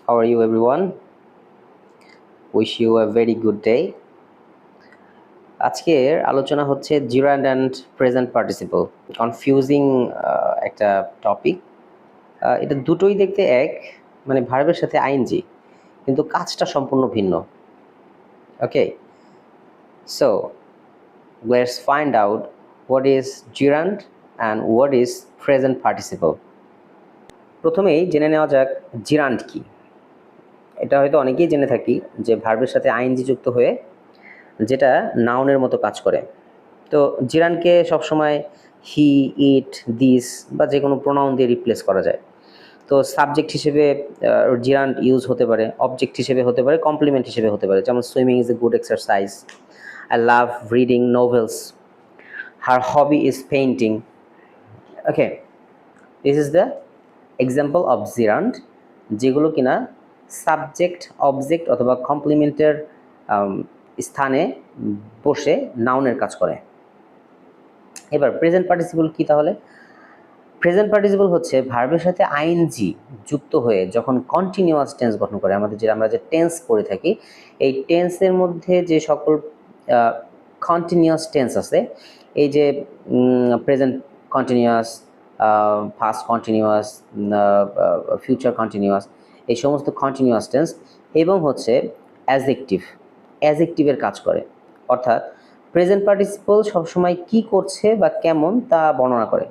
How are you, everyone? Wish you a very good day. আজকের আলোচনা হচ্ছে জিরান্ড and present participle. Confusing একটা topic. এটা দুটোই দেখতে এক, মানে ভার্বের সাথে আইএনজি, কিন্তু কাজটা সম্পূর্ণ ভিন্ন। Okay, so let's find out what is gerund and what is present participle. প্রথমেই জেনে নেওয়া যাক জিরান্ড কি। এটা হয়তো অনেকেই জেনে থাকি যে ভার্বের সাথে আইএনজি যুক্ত হয়ে যেটা নাউনের মতো কাজ করে। তো জিরান্ডকে সবসময় হি, ইট, দিস বা যে কোনো প্রোনাউন দিয়ে রিপ্লেস করা যায়। তো সাবজেক্ট হিসেবে জিরান্ড ইউজ হতে পারে, অবজেক্ট হিসেবে হতে পারে, কমপ্লিমেন্ট হিসেবে হতে পারে। যেমন swimming is a good exercise, I love reading novels, her hobby is painting. Okay, this is the example of জিরান্ড, যেগুলো কিনা সাবজেক্ট, অবজেক্ট অথবা কমপ্লিমেন্টের স্থানে বসে নাউনের কাজ করে। এবার প্রেজেন্ট পার্টিসিপল কি তাহলে? প্রেজেন্ট পার্টিসিপল হচ্ছে ভার্বের সাথে আইএনজি যুক্ত হয়ে যখন কন্টিনিউয়াস টেন্স গঠন করে। আমরা যে টেন্স করে থাকি, এই টেন্সের মধ্যে যে সকল কন্টিনিউয়াস টেন্স আছে, এই যে present continuous, past continuous, future continuous, এই সমস্ত কন্টিনিউয়াস টেন্স এবং হচ্ছে অ্যাজেক্টিভের কাজ করে। অর্থাৎ প্রেজেন্ট পার্টিসিপল সবসময় কি করছে বা কেমন তা বর্ণনা করে।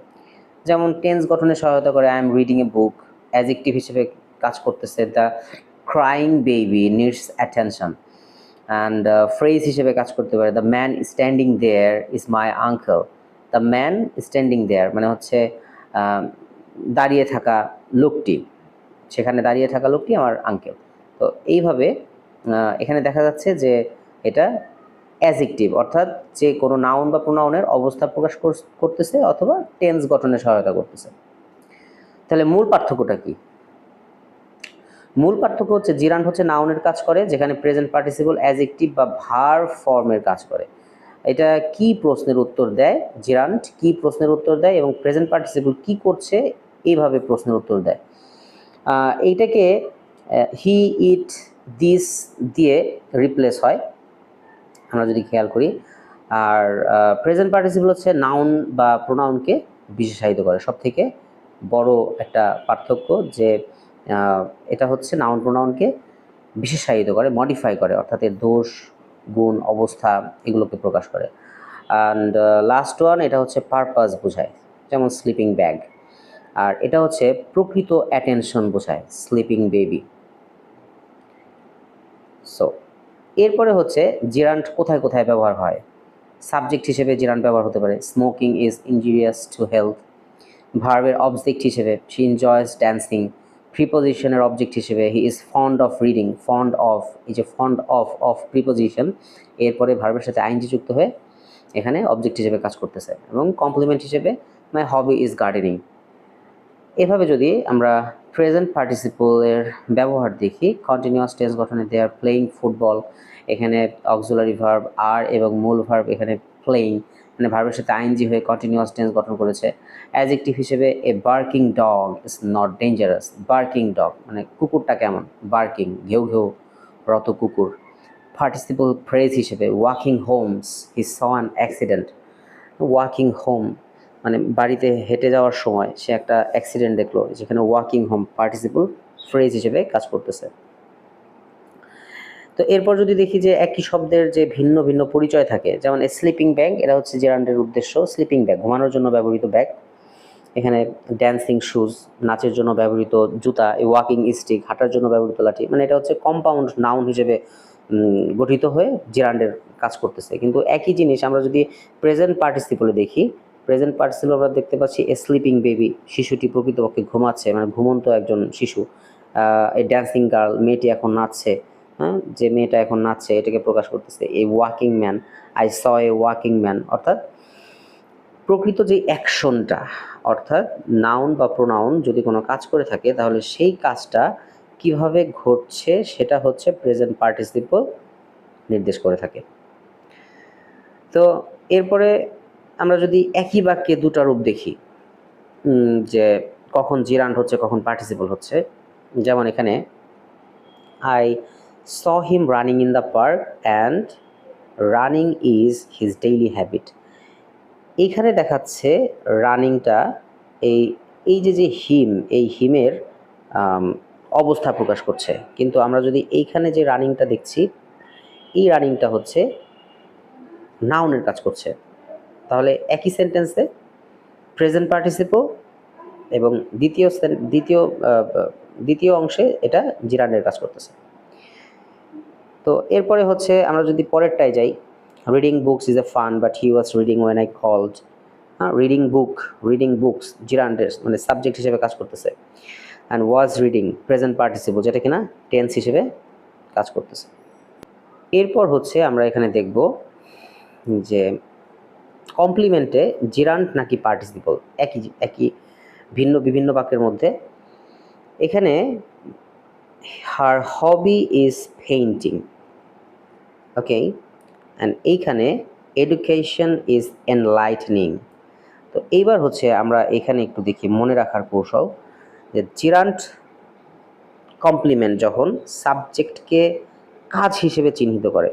যেমন টেন্স গঠনে সহায়তা করে, I am reading a book, adjective হিসেবে কাজ করতেছে the crying baby needs attention, and phrase হিসেবে কাজ করতে পারে the man standing there is my uncle. The man standing there মানে হচ্ছে দাঁড়িয়ে থাকা লোকটি, সেখানে দাঁড়িয়ে থাকা লোকটি আমার আঙ্কেল। তো এইভাবে এখানে দেখা যাচ্ছে যে এটা অ্যাজেক্টিভ, অর্থাৎ যে কোনো নাউন বা প্রোনাউনের অবস্থা প্রকাশ করতেছে অথবা টেন্স গঠনে সহায়তা করতেছে। তাহলে মূল পার্থক্যটা কি? মূল পার্থক্য হচ্ছে জিরান্ড হচ্ছে নাউনের কাজ করে, যেখানে প্রেজেন্ট পার্টিসিপল অ্যাজেক্টিভ বা ভার্ব ফর্মের কাজ করে। এটা কি প্রশ্নের উত্তর দেয়? জিরান্ড কি প্রশ্নের উত্তর দেয় এবং প্রেজেন্ট পার্টিসিপল কি করছে এইভাবে প্রশ্নের উত্তর দেয়। এইটাকে হি, ইট, দিস দিয়ে রিপ্লেস হয় আমরা যদি খেয়াল করি। আর প্রেজেন্ট পার্টিসিপল হচ্ছে নাউন বা প্রোনাউনকে বিশেষায়িত করে। সব থেকে বড় একটা পার্থক্য যে এটা হচ্ছে নাউন প্রোনাউনকে বিশেষায়িত করে, মডিফাই করে, অর্থাৎ এর দোষ, গুণ, অবস্থা এগুলোকে প্রকাশ করে। অ্যান্ড লাস্ট ওয়ান, এটা হচ্ছে পারপাস বোঝায়, যেমন স্লিপিং ব্যাগ। আর এটা হচ্ছে প্রকৃত অ্যাটেনশন বোঝায়, স্লিপিং বেবি। সো এরপরে হচ্ছে জিরান্ড কোথায় কোথায় ব্যবহার হয়। সাবজেক্ট হিসেবে জিরান্ড ব্যবহার হতে পারে, smoking is injurious to health. ভার্বের অবজেক্ট হিসেবে শি এনজয়স ড্যান্সিং। প্রিপোজিশনের অবজেক্ট হিসেবে হি is fond of reading. Fond of, এই যে ফন্ড অফ প্রিপোজিশন, এরপরে ভার্বের সাথে আইএনজি যুক্ত হয়ে এখানে অবজেক্ট হিসেবে কাজ করতেছে। এবং কমপ্লিমেন্ট হিসেবে মাই হবি ইজ গার্ডেনিং। এভাবে যদি আমরা প্রেজেন্ট পার্টিসিপলের ব্যবহার দেখি, কন্টিনিউয়াস টেন্স গঠনে দে আর প্লেইং ফুটবল, এখানে অক্সিলারি ভার্ব আর এবং মূল ভার্ব এখানে প্লেইং, মানে ভার্বের সাথে আইএনজি হয়ে কন্টিনিউয়াস টেন্স গঠন করেছে। অ্যাডজেক্টিভ হিসেবে a barking dog is not dangerous. Barking dog মানে কুকুরটা কেমন, বার্কিং, ঘেউ ঘেউ রত কুকুর। পার্টিসিপল ফ্রেজ হিসেবে walking homes he saw an accident. Walking home মানে বাড়িতে হেঁটে যাওয়ার সময় সে একটা অ্যাক্সিডেন্ট দেখলো, যেখানে ওয়াকিং হোম পার্টিসিপল ফ্রেজ হিসেবে কাজ করতেছে। তো এরপর যদি দেখি যে একই শব্দের যে ভিন্ন ভিন্ন পরিচয় থাকে, যেমন স্লিপিং ব্যাগ, এটা হচ্ছে জিরান্ডের উদ্দেশ্য। স্লিপিং ব্যাগ ঘুমানোর জন্য ব্যবহৃত ব্যাগ। এখানে ড্যান্সিং শুজ নাচের জন্য ব্যবহৃত জুতা। ওয়াকিং স্টিক হাঁটার জন্য ব্যবহৃত লাঠি। মানে এটা হচ্ছে কম্পাউন্ড নাউন হিসেবে গঠিত হয়ে জিরান্ডের কাজ করতেছে। কিন্তু একই জিনিস আমরা যদি প্রেজেন্ট পার্টিসিপলে দেখি, প্রেজেন্ট পার্টিসিপল আমরা দেখতে পাচ্ছি এ স্লিপিং বেবি, শিশুটি প্রকৃতপক্ষে ঘুমাচ্ছে, মানে ঘুমন্ত একজন শিশু। এ ড্যান্সিং গার্ল, মেয়েটি এখন নাচছে, হ্যাঁ, যে মেয়েটা এখন নাচছে এটাকে প্রকাশ করতেছে। A walking man, I saw a walking man, অর্থাৎ প্রকৃত যে অ্যাকশনটা, অর্থাৎ নাউন বা প্রোনাউন যদি কোনো কাজ করে থাকে তাহলে সেই কাজটা কিভাবে ঘটছে সেটা হচ্ছে প্রেজেন্ট পার্টিসিপল নির্দেশ করে থাকে। তো এরপরে আমরা যদি একই বাক্যে দুটা রূপ দেখি, যে কখন জিরান্ড হচ্ছে কখন পার্টিসিপল হচ্ছে, যেমন এখানে I saw him running in the park and running is his daily habit. এইখানে দেখাচ্ছে রানিংটা এই এই যে হিম, এই হিমের অবস্থা প্রকাশ করছে, কিন্তু আমরা যদি এইখানে যে রানিংটা দেখছি, এই রানিংটা হচ্ছে নাউনের কাজ করছে। তাহলে একই সেন্টেন্সে প্রেজেন্ট পার্টিসিপল এবং দ্বিতীয় অংশে এটা জিরান্ডের কাজ করতেছে। তো এরপরে হচ্ছে আমরা যদি পরেরটায় যাই, reading books is a fun but he was reading when I called. Reading books জিরান্ডের মানে সাবজেক্ট হিসেবে কাজ করতেছে, and was reading present participle যেটা কিনা টেন্স হিসেবে কাজ করতেছে। এরপর হচ্ছে আমরা এখানে দেখব যে কমপ্লিমেন্টে জিরান্ড নাকি পার্টিসিপল একই বিভিন্ন বাক্যের মধ্যে। এখানে her hobby is painting, okay, and এইখানে এডুকেশন ইজ এনলাইটনিং। তো এইবার হচ্ছে আমরা এখানে একটু দেখি মনে রাখার কৌশল, যে জিরান্ড কমপ্লিমেন্ট যখন সাবজেক্টকে কাজ হিসেবে চিহ্নিত করে,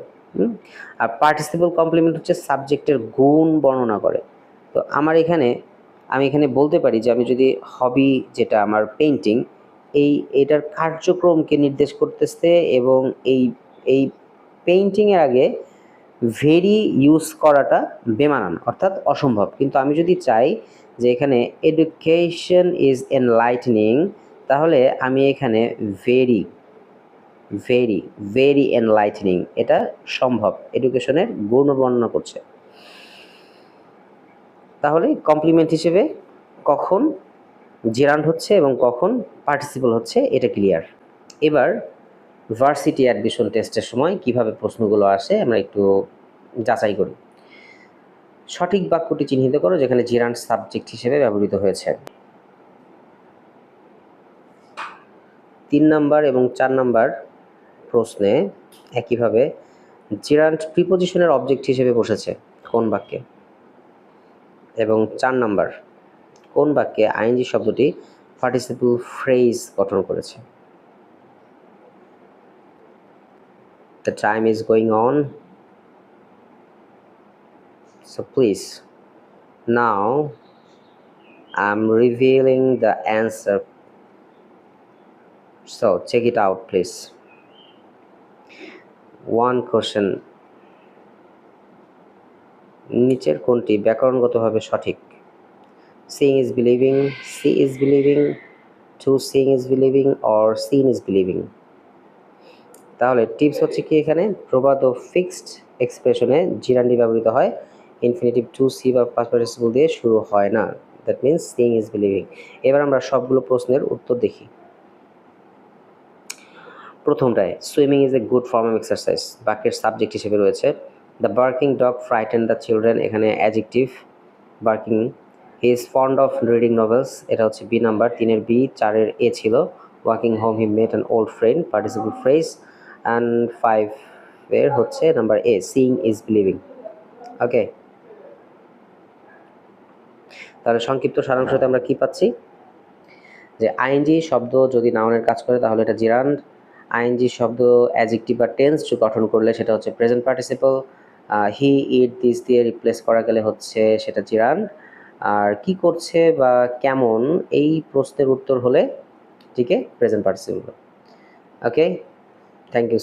আর পার্টিসিপল কমপ্লিমেন্ট হচ্ছে সাবজেক্টের গুণ বর্ণনা করে। তো আমি এখানে বলতে পারি যে আমি যদি হবি যেটা আমার পেইন্টিং, এটার কার্যক্রমকে নির্দেশ করতেছে, এবং এই পেইন্টিংয়ের আগে ভেরি ইউজ করাটা বেমানান অর্থাৎ অসম্ভব। কিন্তু আমি যদি চাই যে এখানে এডুকেশন ইজ এনলাইটনিং, তাহলে আমি এখানে ভেরি ভেরি ভেরি এনলাইটনিং এটা সম্ভব, এডুকেশনের গুণ বর্ণনা করছে। তাহলে কমপ্লিমেন্ট হিসেবে কখন জিরান্ড হচ্ছে এবং কখন পার্টিসিপল হচ্ছে এটা ক্লিয়ার। এবার ভার্সিটি অ্যাডমিশন টেস্টের সময় কিভাবে প্রশ্নগুলো আসে আমরা একটু যাচাই করি। সঠিক বাক্যটি চিহ্নিত করো যেখানে জিরান্ড সাবজেক্ট হিসেবে ব্যবহৃত হয়েছে। 3 নাম্বার এবং 4 নাম্বার প্রশ্নে একইভাবে জিরান্ড প্রিপোজিশনের অবজেক্ট হিসেবে বসেছে কোন বাক্যে, এবং 4 নাম্বার কোন বাক্যে আইএনজি শব্দটি পার্টিসিপল ফ্রেজ গঠন করেছে। The time is going on, so please now I'm revealing the answer, so check it out please. One question, নিচের কোনটি ব্যাকরণগতভাবে সঠিক? Seeing is believing, see is believing, to seeing is believing, or seen is believing? তাহলে tips হচ্ছে কি, এখানে প্রবাদ ও fixed এক্সপ্রেশনে জিরান্ডি ব্যবহৃত হয়, ইনফিনিটিভ টু সি বা পাস্ট পার্টিসিপল দিয়ে শুরু হয় না, that means seeing is believing. এবার আমরা সবগুলো প্রশ্নের উত্তর দেখি। প্রথমটায় swimming is a good form of exercise, বাক্যের সাবজেক্ট হিসেবে রয়েছে। The barking dog frighten the children, এখানে adjective barking. He is fond of reading novels, এটা হচ্ছে বি নাম্বার, 3-এর বি 4-এর এ ছিল। Walking home he met an old friend, participle phrase. And 5-এর হচ্ছে number A, seeing is believing. Okay, তাহলে সংক্ষিপ্ত সারাংশতে আমরা কি পাচ্ছি, যে আইএনজি শব্দ যদি নাউনের কাজ করে তাহলে এটা জিরান্ড, আইএনজি শব্দ অ্যাডজেক্টিভ বা টেন্স গঠন করলে সেটা হচ্ছে present participle, he it this দিয়ে রিপ্লেস করা গেলে হচ্ছে সেটা জিরান্ড, আর কি করছে বা কেমন এই প্রশ্নের উত্তর হলে ঠিক present participle. Okay, thank you.